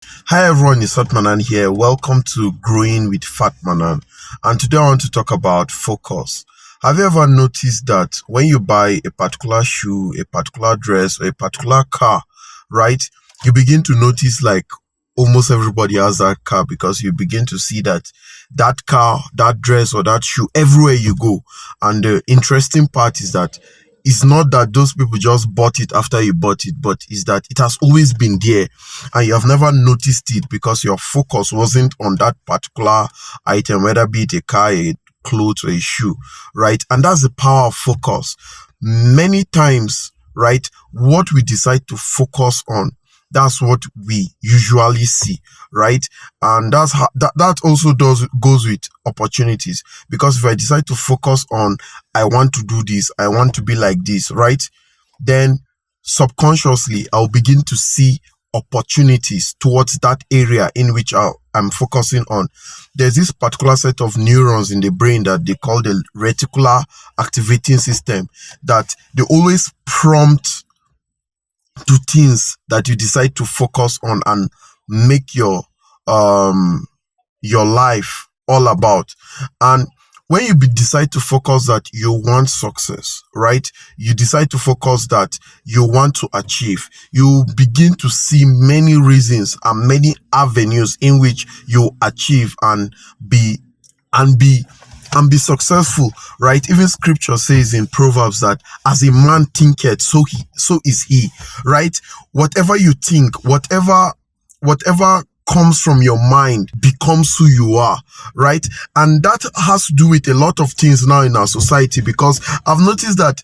Hi everyone, it's Fat Manan here. Welcome to Growing with Fat Manan. And today I want to talk about focus. Have you ever noticed that when you buy a particular shoe, a particular dress, or a particular car, right, you begin to notice like almost everybody has that car because you begin to see that car, that dress, or that shoe everywhere you go. And the interesting part is that it's not that those people just bought it after you bought it, but is that it has always been there and you have never noticed it because your focus wasn't on that particular item, whether be it a car, a clothes, or a shoe, right? And that's the power of focus. Many times, right, what we decide to focus on, that's what we usually see, right? And that's how that also goes with opportunities, because if I decide to focus on I want to do this, I want to be like this, right, then subconsciously I'll begin to see opportunities towards that area in which I'm focusing on. There's this particular set of neurons in the brain that they call the reticular activating system, that they always prompt to things that you decide to focus on and make your life all about. And when you decide to focus that you want success, right? You decide to focus that you want to achieve. You begin to see many reasons and many avenues in which you achieve and be successful, right? Even scripture says in Proverbs that as a man thinketh, so is he, right? Whatever you think, whatever comes from your mind becomes who you are, right? And that has to do with a lot of things now in our society, because I've noticed that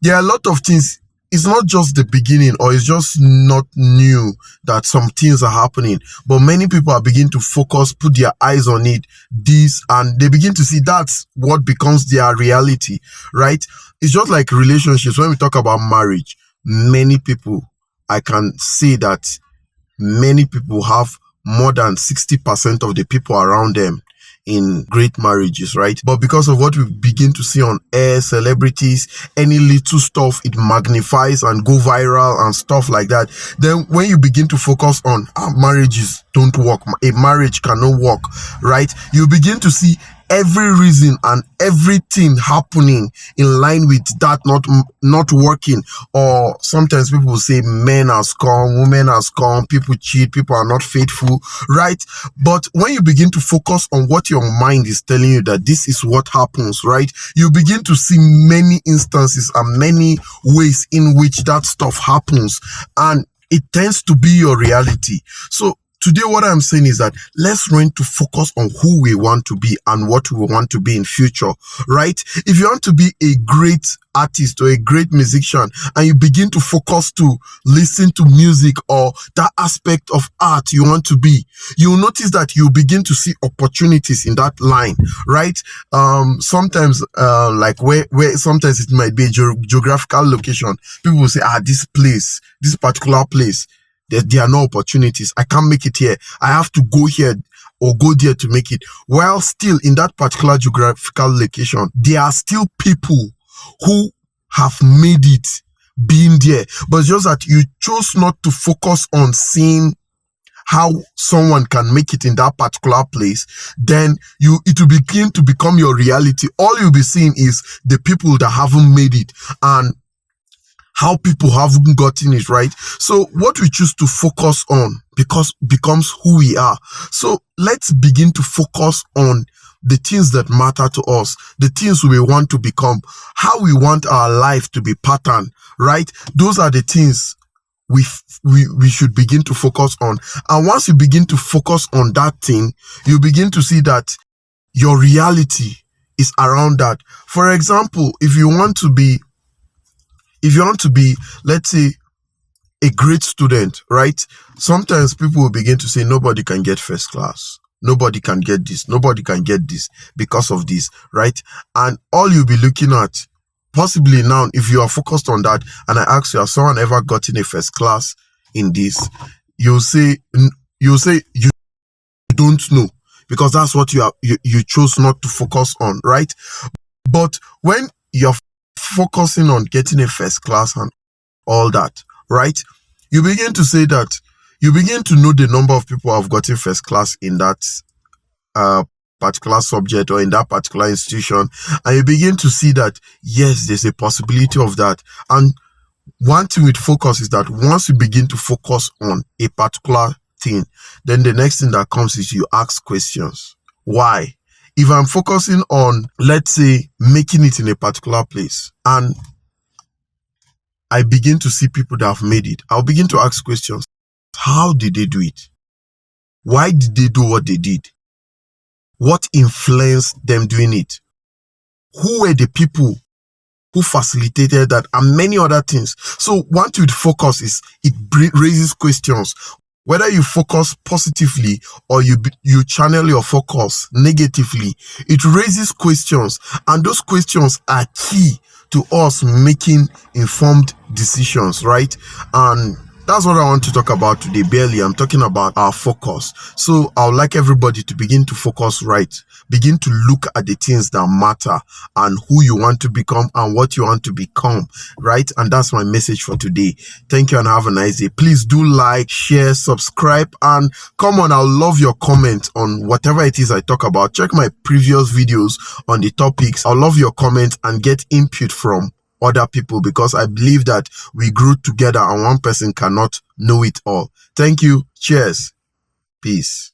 there are a lot of things. It's not just the beginning, or it's just not new that some things are happening, but many people are beginning to focus, put their eyes on it, and they begin to see that's what becomes their reality, right? It's just like relationships. When we talk about marriage, many people, I can say that many people have more than 60% of the people around them in great marriages, right? But because of what we begin to see on air, celebrities, any little stuff, it magnifies and go viral and stuff like that. Then when you begin to focus on marriages don't work, a marriage cannot work, right? You begin to see every reason and everything happening in line with that not working. Or sometimes people will say men are scum, women are scum, people cheat, people are not faithful, right? But when you begin to focus on what your mind is telling you that this is what happens, right, you begin to see many instances and many ways in which that stuff happens, and it tends to be your reality. So today, what I'm saying is that let's learn to focus on who we want to be and what we want to be in future, right? If you want to be a great artist or a great musician and you begin to focus to listen to music or that aspect of art you want to be, you'll notice that you begin to see opportunities in that line, right? Sometimes, like where sometimes it might be a geographical location. People will say, this particular place, there are no opportunities. I can't make it here. I have to go here or go there to make it. While still in that particular geographical location, there are still people who have made it being there. But it's just that you chose not to focus on seeing how someone can make it in that particular place, then it will begin to become your reality. All you'll be seeing is the people that haven't made it and how people haven't gotten it, right? So what we choose to focus on becomes who we are. So let's begin to focus on the things that matter to us, the things we want to become, how we want our life to be patterned, right? Those are the things we should begin to focus on. And once you begin to focus on that thing, you begin to see that your reality is around that. For example, if you want to be, let's say, a great student, right? Sometimes people will begin to say, nobody can get first class. Nobody can get this. Nobody can get this because of this, right? And all you'll be looking at, possibly now, if you are focused on that, and I ask you, has someone ever gotten a first class in this? You'll say you don't know, because that's what you chose not to focus on, right? But when you're focusing on getting a first class and all that, right, you begin to say that you begin to know the number of people who have gotten first class in that particular subject or in that particular institution, and you begin to see that yes, there's a possibility of that. And one thing with focus is that once you begin to focus on a particular thing, then the next thing that comes is you ask questions. Why? If I'm focusing on, let's say, making it in a particular place, and I begin to see people that have made it, I'll begin to ask questions. How did they do it? Why did they do what they did? What influenced them doing it? Who were the people who facilitated that, and many other things? So one thing with focus is it raises questions. Whether you focus positively or you channel your focus negatively, it raises questions, and those questions are key to us making informed decisions, right? And that's what I want to talk about today. Barely, I'm talking about our focus. So I would like everybody to begin to focus right. Begin to look at the things that matter and who you want to become and what you want to become, right? And that's my message for today. Thank you and have a nice day. Please do like, share, subscribe, and come on, I'll love your comments on whatever it is I talk about. Check my previous videos on the topics. I'll love your comments and get input from other people, because I believe that we grew together and one person cannot know it all. Thank you. Cheers. Peace.